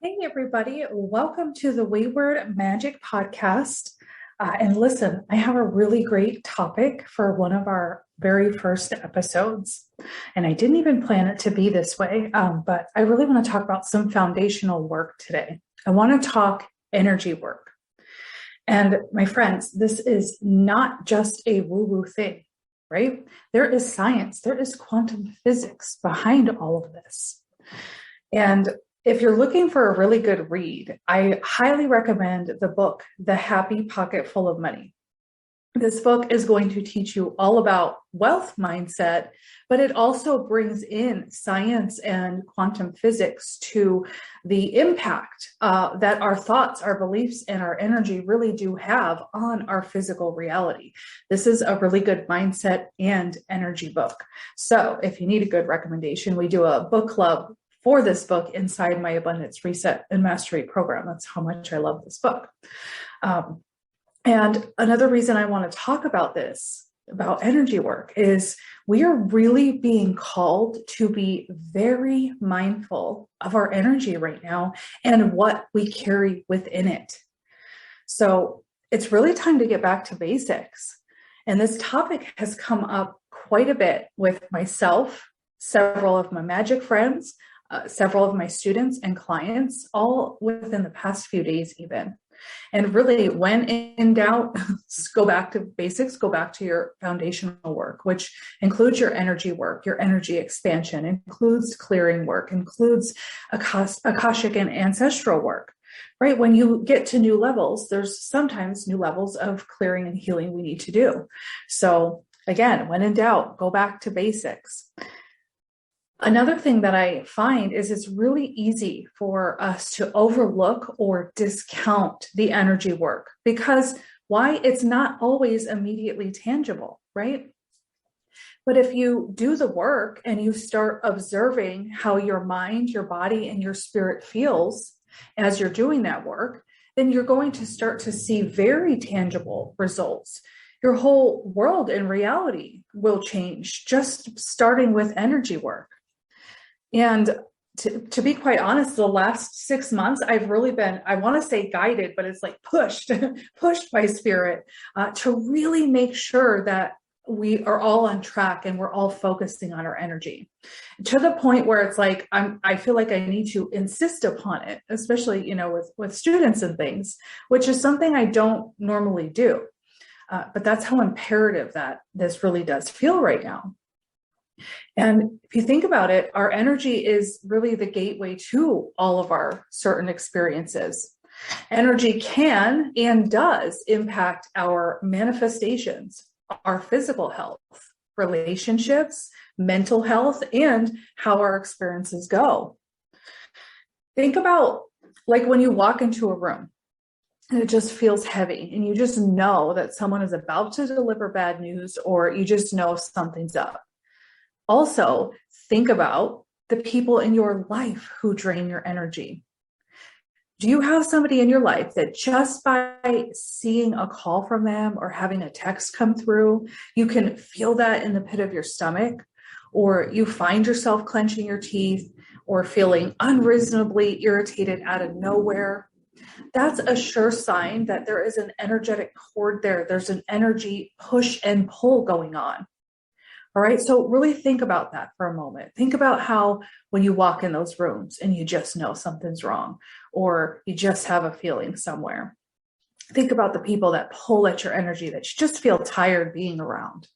Hey, everybody. Welcome to the Wayward Magic Podcast. And listen, I have a really great topic for one of our very first episodes. And I didn't even plan it to be this way, but I really want to talk about some foundational work today. I want to talk energy work. And my friends, this is not just a woo-woo thing, right? There is science, there is quantum physics behind all of this. And if you're looking for a really good read, I highly recommend the book, The Happy Pocket Full of Money. This book is going to teach you all about wealth mindset, but it also brings in science and quantum physics to the impact that our thoughts, our beliefs, and our energy really do have on our physical reality. This is a really good mindset and energy book. So if you need a good recommendation, we do a book club for this book inside my Abundance Reset and Mastery program. That's how much I love this book. And another reason I want to talk about this, about energy work, is we are really being called to be very mindful of our energy right now and what we carry within it. So it's really time to get back to basics. And this topic has come up quite a bit with myself, several of my magic friends, several of my students and clients, all within the past few days even. And really, when in doubt, go back to basics, go back to your foundational work, which includes your energy work, your energy expansion, includes clearing work, includes Akashic and ancestral work, right? When you get to new levels, there's sometimes new levels of clearing and healing we need to do. So again, when in doubt, go back to basics. Another thing that I find is it's really easy for us to overlook or discount the energy work because why? It's not always immediately tangible, right? But if you do the work and you start observing how your mind, your body, and your spirit feels as you're doing that work, then you're going to start to see very tangible results. Your whole world and reality will change just starting with energy work. And to be quite honest, the last 6 months, I've really been, I want to say guided, but it's like pushed by spirit to really make sure that we are all on track and we're all focusing on our energy to the point where it's like, I feel like I need to insist upon it, especially, with students and things, which is something I don't normally do. But that's how imperative that this really does feel right now. And if you think about it, our energy is really the gateway to all of our certain experiences. Energy can and does impact our manifestations, our physical health, relationships, mental health, and how our experiences go. Think about like when you walk into a room and it just feels heavy and you just know that someone is about to deliver bad news or you just know something's up. Also, think about the people in your life who drain your energy. Do you have somebody in your life that just by seeing a call from them or having a text come through, you can feel that in the pit of your stomach, or you find yourself clenching your teeth or feeling unreasonably irritated out of nowhere? That's a sure sign that there is an energetic cord there. There's an energy push and pull going on. All right. So really think about that for a moment. Think about how when you walk in those rooms and you just know something's wrong or you just have a feeling somewhere. Think about the people that pull at your energy that you just feel tired being around.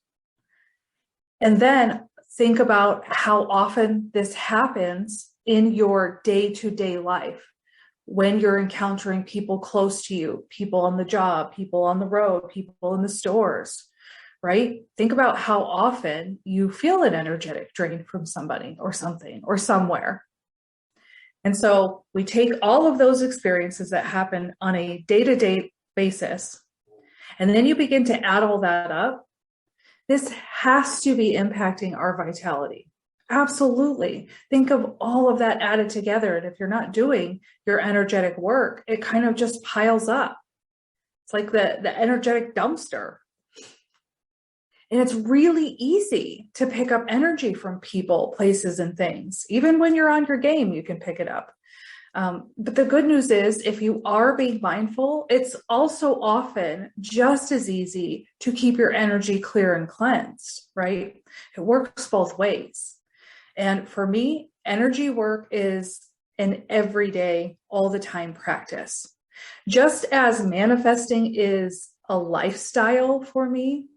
And then think about how often this happens in your day-to-day life when you're encountering people close to you, people on the job, people on the road, people in the stores. Right? Think about how often you feel an energetic drain from somebody or something or somewhere. And so we take all of those experiences that happen on a day-to-day basis, and then you begin to add all that up. This has to be impacting our vitality. Absolutely. Think of all of that added together. And if you're not doing your energetic work, it kind of just piles up. It's like the energetic dumpster. And it's really easy to pick up energy from people, places, and things. Even when you're on your game, you can pick it up. But the good news is, if you are being mindful, it's also often just as easy to keep your energy clear and cleansed, right? It works both ways. And for me, energy work is an everyday, all the time practice. Just as manifesting is a lifestyle for me,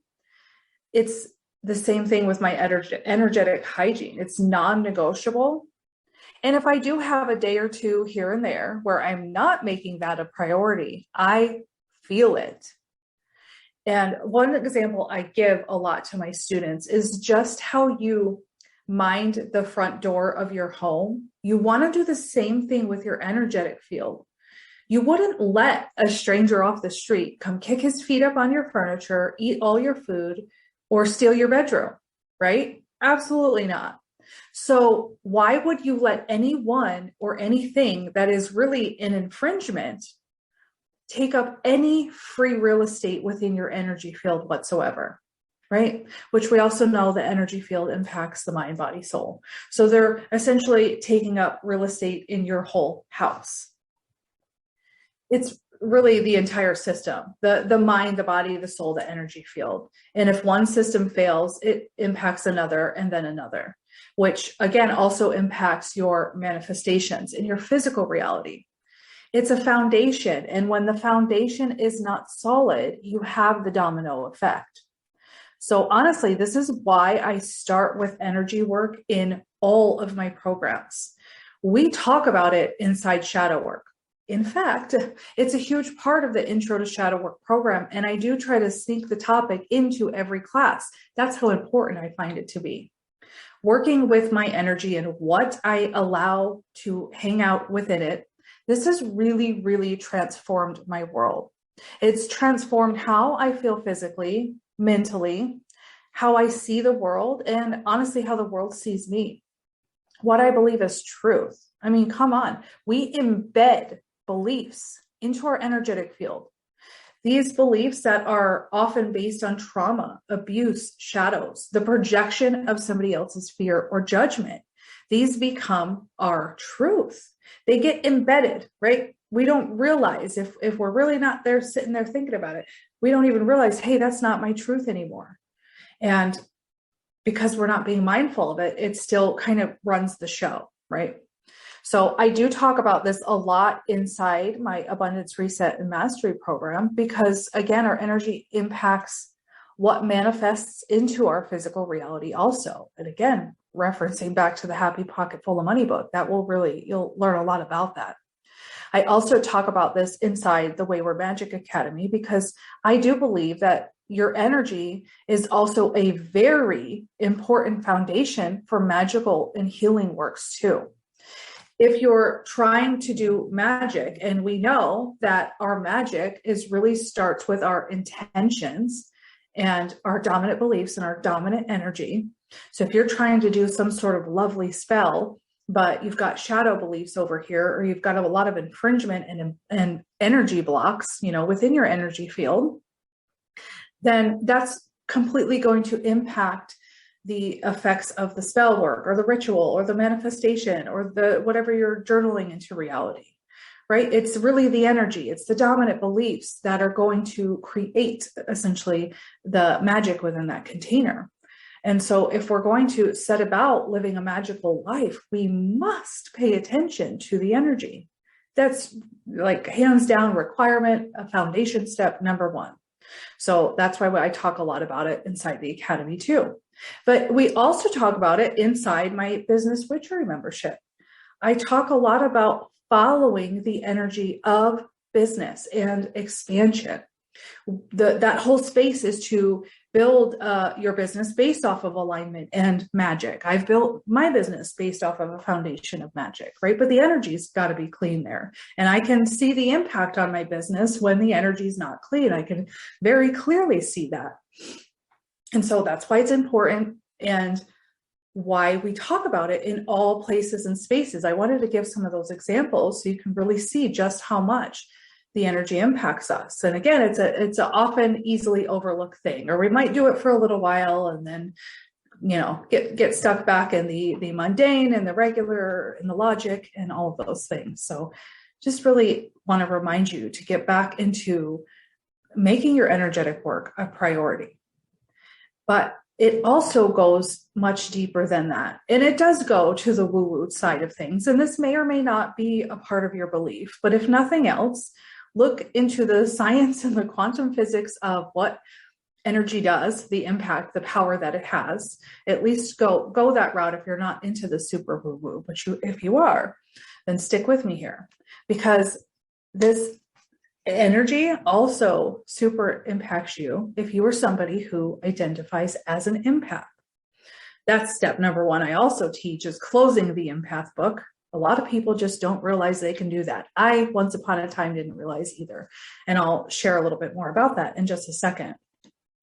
it's the same thing with my energetic hygiene. It's non-negotiable. And if I do have a day or two here and there where I'm not making that a priority, I feel it. And one example I give a lot to my students is just how you mind the front door of your home. You want to do the same thing with your energetic field. You wouldn't let a stranger off the street come kick his feet up on your furniture, eat all your food, or steal your bedroom, right? Absolutely not. So why would you let anyone or anything that is really an infringement take up any free real estate within your energy field whatsoever, right? Which we also know the energy field impacts the mind, body, soul. So they're essentially taking up real estate in your whole house. It's really the entire system, the mind, the body, the soul, the energy field. And if one system fails, it impacts another and then another, which again also impacts your manifestations in your physical reality. It's a foundation. And when the foundation is not solid, you have the domino effect. So honestly, this is why I start with energy work in all of my programs. We talk about it inside shadow work. In fact, it's a huge part of the Intro to Shadow Work program, and I do try to sneak the topic into every class. That's how important I find it to be. Working with my energy and what I allow to hang out within it, this has really, really transformed my world. It's transformed how I feel physically, mentally, how I see the world, and honestly, how the world sees me. What I believe is truth. I mean, come on, we embed beliefs into our energetic field. These beliefs that are often based on trauma, abuse, shadows, the projection of somebody else's fear or judgment, these become our truth. They get embedded, right? We don't realize if we're really not there sitting there thinking about it, we don't even realize, hey, that's not my truth anymore. And because we're not being mindful of it, it still kind of runs the show, right? So I do talk about this a lot inside my Abundance Reset and Mastery program, because again, our energy impacts what manifests into our physical reality also. And again, referencing back to the Happy Pocket Full of Money book, you'll learn a lot about that. I also talk about this inside the Wayward Magic Academy, because I do believe that your energy is also a very important foundation for magical and healing works too. If you're trying to do magic, and we know that our magic really starts with our intentions and our dominant beliefs and our dominant energy. So if you're trying to do some sort of lovely spell, but you've got shadow beliefs over here, or you've got a lot of infringement and energy blocks, within your energy field, then that's completely going to impact the effects of the spell work or the ritual or the manifestation or the whatever you're journaling into reality, right? It's really the energy, it's the dominant beliefs that are going to create essentially the magic within that container. And so if we're going to set about living a magical life, we must pay attention to the energy. That's like hands down requirement, a foundation step number one. So that's why I talk a lot about it inside the Academy too. But we also talk about it inside my Business Witchery membership. I talk a lot about following the energy of business and expansion. That whole space is to build your business based off of alignment and magic. I've built my business based off of a foundation of magic, right? But the energy's got to be clean there. And I can see the impact on my business when the energy's not clean. I can very clearly see that. And so that's why it's important and why we talk about it in all places and spaces. I wanted to give some of those examples so you can really see just how much the energy impacts us. And again, it's an often easily overlooked thing, or we might do it for a little while and then get stuck back in the mundane and the regular and the logic and all of those things. So just really want to remind you to get back into making your energetic work a priority. But it also goes much deeper than that. And it does go to the woo-woo side of things. And this may or may not be a part of your belief, but if nothing else, look into the science and the quantum physics of what energy does, the impact, the power that it has. At least go that route if you're not into the super woo-woo. But if you are, then stick with me here, because this energy also super impacts you if you are somebody who identifies as an empath. That's step number one. I also teach is closing the empath book. A lot of people just don't realize they can do that. I, once upon a time, didn't realize either. And I'll share a little bit more about that in just a second.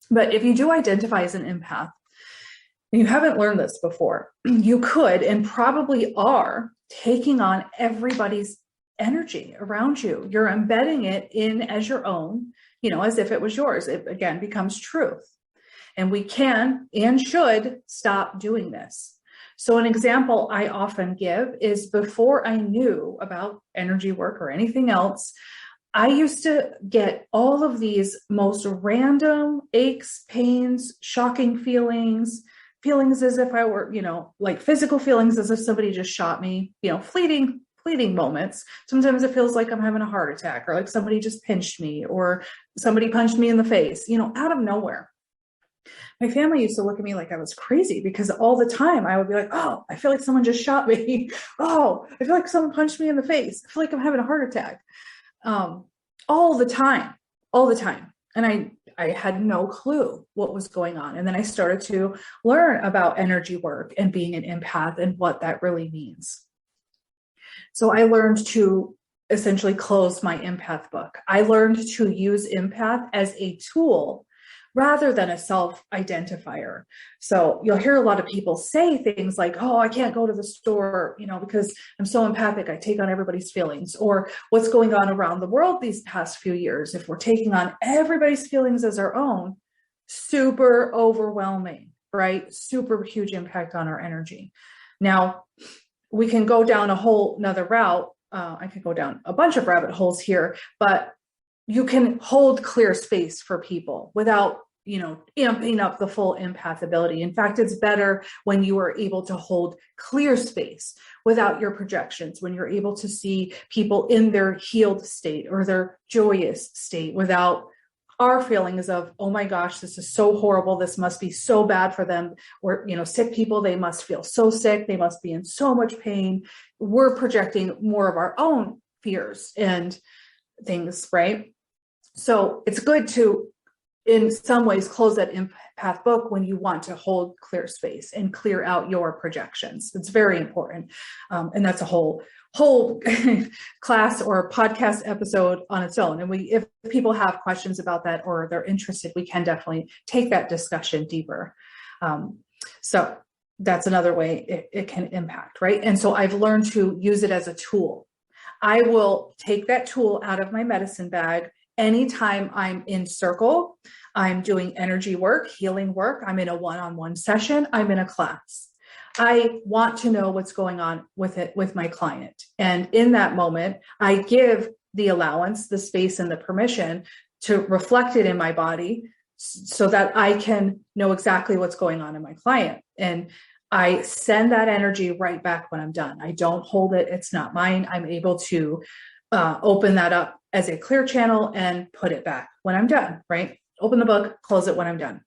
But if you do identify as an empath, and you haven't learned this before, you could and probably are taking on everybody's energy around you. You're embedding it in as your own, as if it was yours. It again becomes truth. And we can and should stop doing this. So an example I often give is before I knew about energy work or anything else, I used to get all of these most random aches, pains, shocking feelings as if I were, like physical feelings as if somebody just shot me, fleeting moments. Sometimes it feels like I'm having a heart attack, or like somebody just pinched me, or somebody punched me in the face, out of nowhere. My family used to look at me like I was crazy, because all the time I would be like, oh, I feel like someone just shot me. Oh, I feel like someone punched me in the face. I feel like I'm having a heart attack. All the time. And I had no clue what was going on. And then I started to learn about energy work and being an empath and what that really means. So I learned to essentially close my empath book. I learned to use empath as a tool rather than a self-identifier. So you'll hear a lot of people say things like, oh, I can't go to the store, because I'm so empathic, I take on everybody's feelings, or what's going on around the world these past few years. If we're taking on everybody's feelings as our own, super overwhelming, right? Super huge impact on our energy. Now, we can go down a whole nother route. I could go down a bunch of rabbit holes here, but you can hold clear space for people without, amping up the full empath ability. In fact, it's better when you are able to hold clear space without your projections, when you're able to see people in their healed state or their joyous state without our feelings of, oh my gosh, this is so horrible. This must be so bad for them. Or, sick people, they must feel so sick. They must be in so much pain. We're projecting more of our own fears and things, right? So it's good to, in some ways, close that empath book when you want to hold clear space and clear out your projections. It's very important. And that's a whole class or podcast episode on its own. And if people have questions about that or they're interested, we can definitely take that discussion deeper. So that's another way it can impact, right? And so I've learned to use it as a tool. I will take that tool out of my medicine bag anytime I'm in circle, I'm doing energy work, healing work, I'm in a one-on-one session, I'm in a class. I want to know what's going on with it, with my client. And in that moment, I give the allowance, the space, and the permission to reflect it in my body so that I can know exactly what's going on in my client. And I send that energy right back when I'm done. I don't hold it. It's not mine. I'm able to open that up as a clear channel and put it back when I'm done, right? Open the book, close it when I'm done.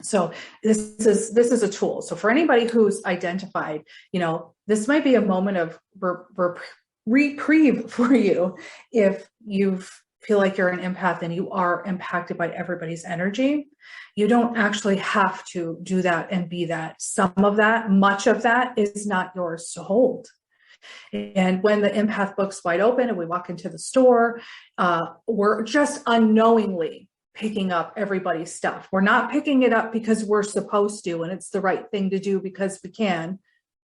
So this is a tool. So for anybody who's identified, this might be a moment of reprieve for you if you feel like you're an empath and you are impacted by everybody's energy. You don't actually have to do that and be that. Some of that, much of that is not yours to hold. And when the empath book's wide open and we walk into the store, we're just unknowingly picking up everybody's stuff. We're not picking it up because we're supposed to, and it's the right thing to do because we can.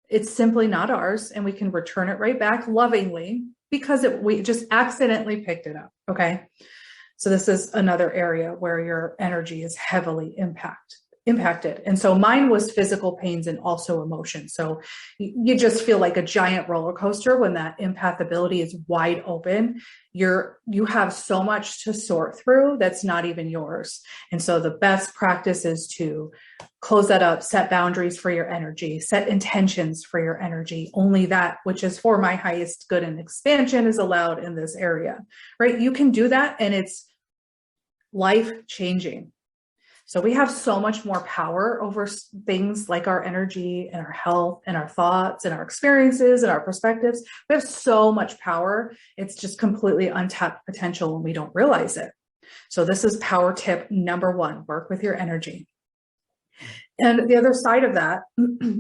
It's simply not ours, and we can return it right back lovingly because we just accidentally picked it up, okay? So this is another area where your energy is heavily impacted impacted. And so mine was physical pains and also emotion. So you just feel like a giant roller coaster when that empath ability is wide open. You have so much to sort through that's not even yours. And so the best practice is to close that up, set boundaries for your energy, set intentions for your energy. Only that which is for my highest good and expansion is allowed in this area, right? You can do that and it's life changing. So we have so much more power over things like our energy and our health and our thoughts and our experiences and our perspectives. We have so much power. It's just completely untapped potential when we don't realize it. So this is power tip number 1, work with your energy. And the other side of that,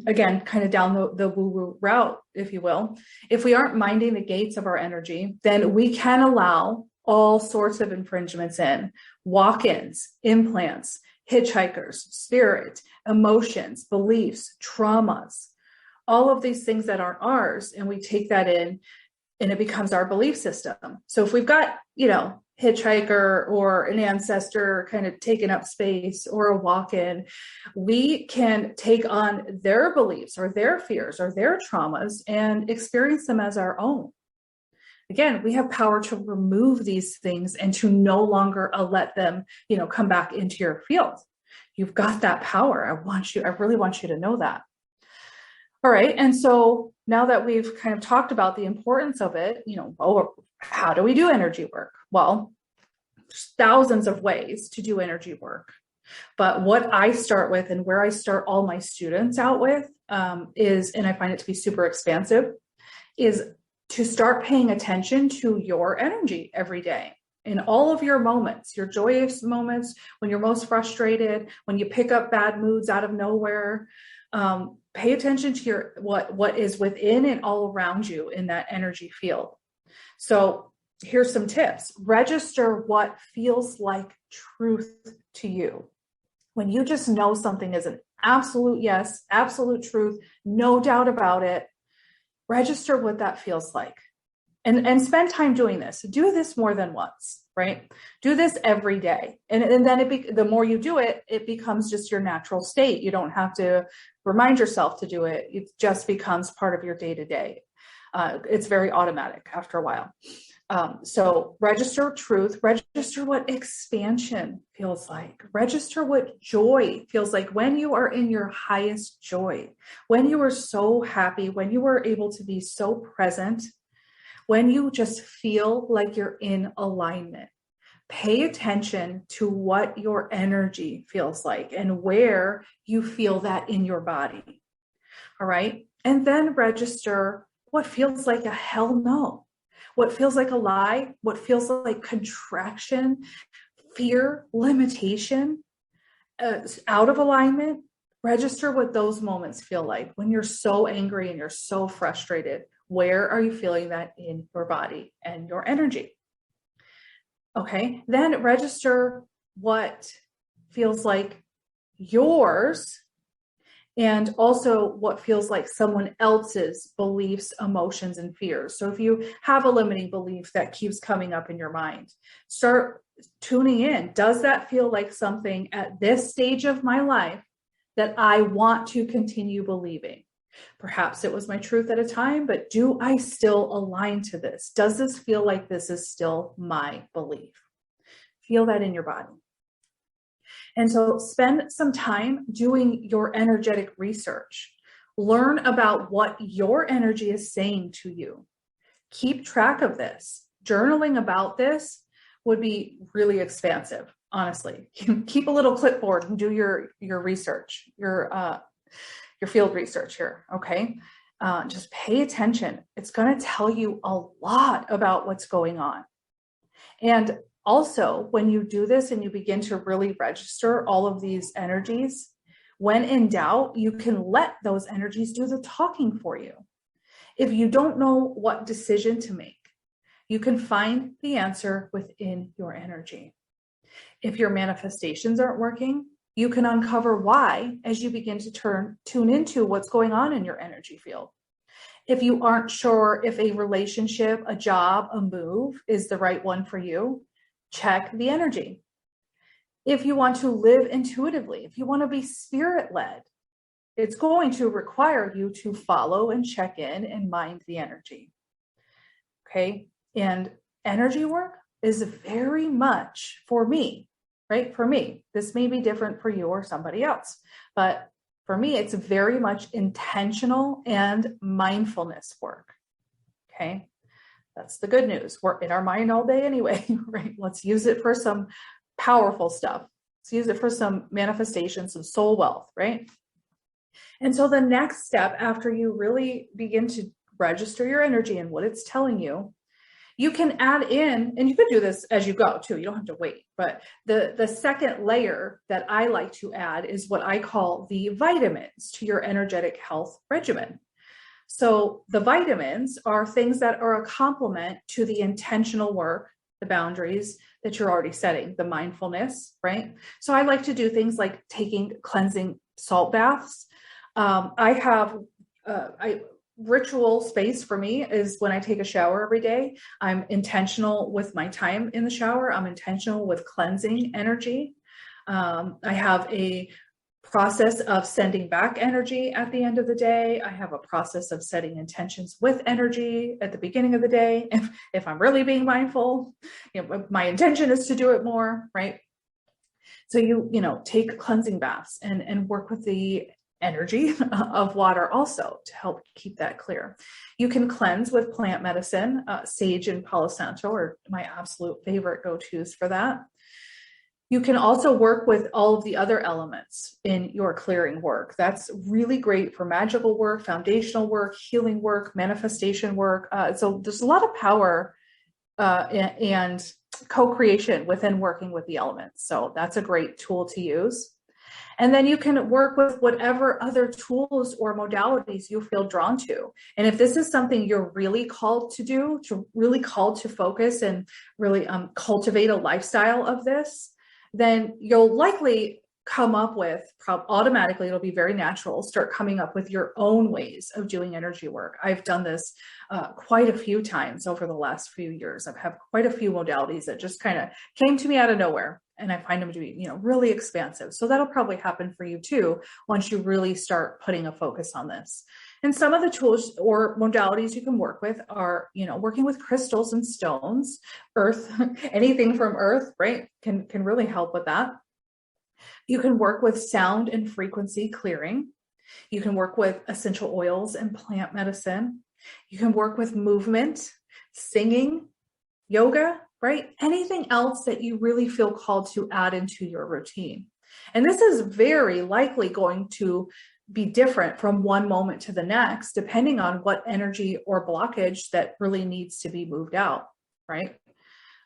again, kind of down the woo-woo route, if you will, if we aren't minding the gates of our energy, then we can allow all sorts of infringements in, walk-ins, implants, hitchhikers, spirit, emotions, beliefs, traumas, all of these things that aren't ours. And we take that in and it becomes our belief system. So if we've got, hitchhiker or an ancestor kind of taking up space or a walk-in, we can take on their beliefs or their fears or their traumas and experience them as our own. Again, we have power to remove these things and to no longer let them, come back into your field. You've got that power. I really want you to know that. All right. And so now that we've kind of talked about the importance of it, how do we do energy work? Well, there's thousands of ways to do energy work. But what I start with and where I start all my students out with is, and I find it to be super expansive, is to start paying attention to your energy every day in all of your moments, your joyous moments, when you're most frustrated, when you pick up bad moods out of nowhere. Pay attention to what is within and all around you in that energy field. So here's some tips. Register what feels like truth to you. When you just know something is an absolute yes, absolute truth, no doubt about it, register what that feels like. And spend time doing this. Do this more than once, right? Do this every day. And then the more you do it, it becomes just your natural state. You don't have to remind yourself to do it. It just becomes part of your day-to-day. It's very automatic after a while. So register truth, register what expansion feels like, register what joy feels like when you are in your highest joy, when you are so happy, when you are able to be so present, when you just feel like you're in alignment. Pay attention to what your energy feels like and where you feel that in your body. All right. And then register what feels like a hell no, what feels like a lie, what feels like contraction, fear, limitation, out of alignment. Register what those moments feel like when you're so angry and you're so frustrated. Where are you feeling that in your body and your energy? Okay, then register what feels like yours and also what feels like someone else's beliefs, emotions, and fears. So if you have a limiting belief that keeps coming up in your mind, start tuning in. Does that feel like something at this stage of my life that I want to continue believing? Perhaps it was my truth at a time, but do I still align to this? Does this feel like this is still my belief? Feel that in your body. And so spend some time doing your energetic research. Learn about what your energy is saying to you. Keep track of this. Journaling about this would be really expansive, honestly. Keep a little clipboard and do your research, your field research here, okay? Just pay attention. It's going to tell you a lot about what's going on. And also, when you do this and you begin to really register all of these energies, when in doubt, you can let those energies do the talking for you. If you don't know what decision to make, you can find the answer within your energy. If your manifestations aren't working, you can uncover why as you begin to tune into what's going on in your energy field. If you aren't sure if a relationship, a job, a move is the right one for you, check the energy. If you want to live intuitively, if you want to be spirit led, it's going to require you to follow and check in and mind the energy. Okay. And energy work is very much for me, right? For me, this may be different for you or somebody else, but for me, it's very much intentional and mindfulness work. Okay. That's the good news. We're in our mind all day anyway, right? Let's use it for some powerful stuff. Let's use it for some manifestations and soul wealth, right? And so the next step after you really begin to register your energy and what it's telling you, you can add in, and you can do this as you go too. You don't have to wait. But the second layer that I like to add is what I call the vitamins to your energetic health regimen. So the vitamins are things that are a complement to the intentional work, the boundaries that you're already setting, the mindfulness, right? So I like to do things like taking cleansing salt baths. Ritual space for me is when I take a shower every day. I'm intentional with my time in the shower. I'm intentional with cleansing energy. I have a process of sending back energy at the end of the day. I have a process of setting intentions with energy at the beginning of the day. If I'm really being mindful, my intention is to do it more, right? So you take cleansing baths and work with the energy of water also to help keep that clear. You can cleanse with plant medicine. Sage and Palo Santo are my absolute favorite go-tos for that. You can also work with all of the other elements in your clearing work. That's really great for magical work, foundational work, healing work, manifestation work. So there's a lot of power and co-creation within working with the elements. So that's a great tool to use. And then you can work with whatever other tools or modalities you feel drawn to. And if this is something you're really called to do, really called to focus and really cultivate a lifestyle of this, then you'll likely come up with, automatically, it'll be very natural, start coming up with your own ways of doing energy work. I've done this quite a few times over the last few years. I've had quite a few modalities that just kind of came to me out of nowhere. And I find them to be, really expansive. So that'll probably happen for you too, once you really start putting a focus on this. And some of the tools or modalities you can work with are, working with crystals and stones, earth, anything from earth, right? Can really help with that. You can work with sound and frequency clearing. You can work with essential oils and plant medicine. You can work with movement, singing, yoga, right? Anything else that you really feel called to add into your routine. And this is very likely going to be different from one moment to the next, depending on what energy or blockage that really needs to be moved out, right?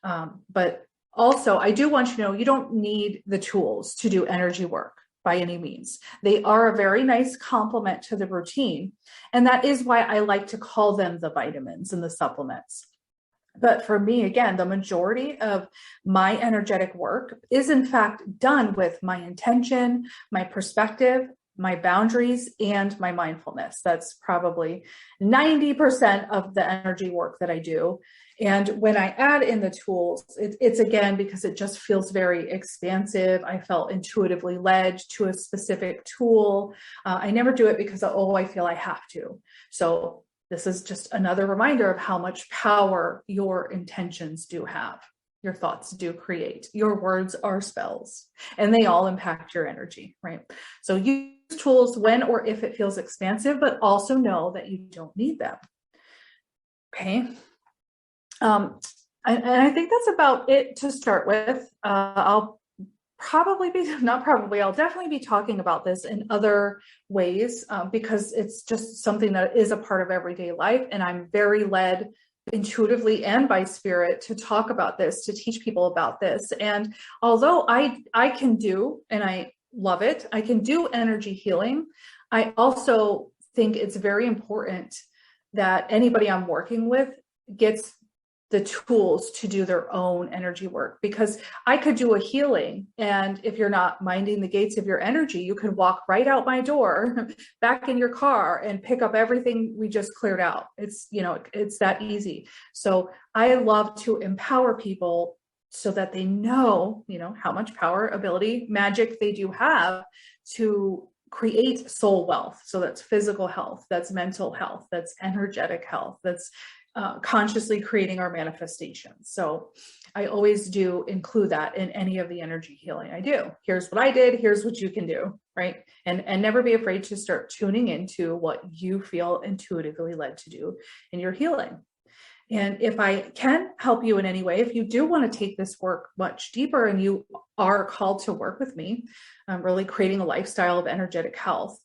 But also, I do want you to know, you don't need the tools to do energy work by any means. They are a very nice complement to the routine. And that is why I like to call them the vitamins and the supplements. But for me, again, the majority of my energetic work is in fact done with my intention, my perspective, my boundaries, and my mindfulness. That's probably 90% of the energy work that I do. And when I add in the tools, it's again, because it just feels very expansive. I felt intuitively led to a specific tool. I never do it because, I feel I have to. So this is just another reminder of how much power your intentions do have. Your thoughts do create. Your words are spells, and they all impact your energy, right? So use tools when or if it feels expansive, but also know that you don't need them. Okay. And I think that's about it to start with. I'll definitely be talking about this in other ways because it's just something that is a part of everyday life. And I'm very led intuitively and by spirit to talk about this, to teach people about this. And although I can do, and I love it, I can do energy healing, I also think it's very important that anybody I'm working with gets the tools to do their own energy work, because I could do a healing, and if you're not minding the gates of your energy, you could walk right out my door back in your car and pick up everything we just cleared out. It's that easy. So I love to empower people so that they know, how much power, ability, magic they do have to create soul wealth. So that's physical health, that's mental health, that's energetic health, that's consciously creating our manifestations. So I always do include that in any of the energy healing I do. Here's what I did, here's what you can do, right? And never be afraid to start tuning into what you feel intuitively led to do in your healing. And if I can help you in any way, if you do want to take this work much deeper and you are called to work with me, really creating a lifestyle of energetic health,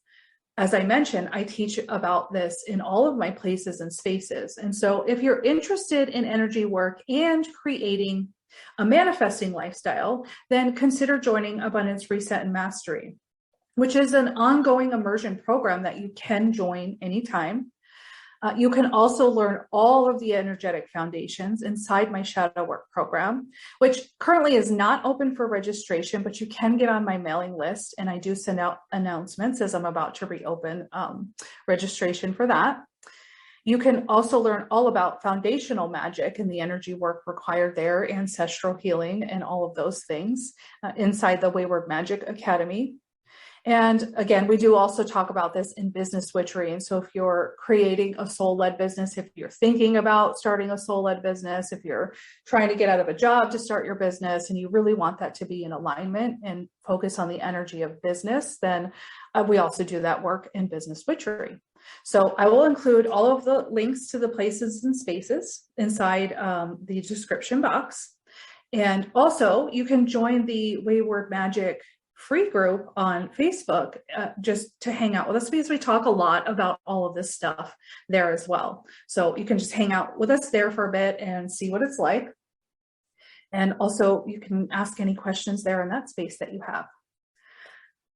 as I mentioned, I teach about this in all of my places and spaces. And so if you're interested in energy work and creating a manifesting lifestyle, then consider joining Abundance Reset and Mastery, which is an ongoing immersion program that you can join anytime. You can also learn all of the energetic foundations inside my shadow work program, which currently is not open for registration, but you can get on my mailing list. And I do send out announcements as I'm about to reopen registration for that. You can also learn all about foundational magic and the energy work required there, ancestral healing, and all of those things inside the Wayward Magic Academy. And again, we do also talk about this in business witchery. And so if you're creating a soul-led business, if you're thinking about starting a soul-led business, if you're trying to get out of a job to start your business and you really want that to be in alignment and focus on the energy of business, then we also do that work in business witchery. So I will include all of the links to the places and spaces inside the description box. And also you can join the Wayward Magic free group on Facebook just to hang out with us, because we talk a lot about all of this stuff there as well. So you can just hang out with us there for a bit and see what it's like. And also you can ask any questions there in that space that you have.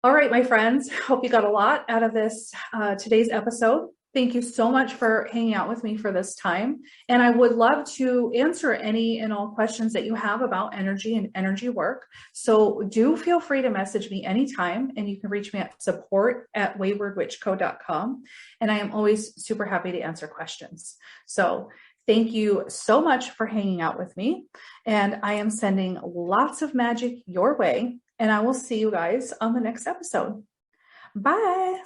All right, my friends, hope you got a lot out of this today's episode. Thank you so much for hanging out with me for this time. And I would love to answer any and all questions that you have about energy and energy work. So do feel free to message me anytime, and you can reach me at support@waywardwitchco.com. And I am always super happy to answer questions. So thank you so much for hanging out with me. And I am sending lots of magic your way. And I will see you guys on the next episode. Bye.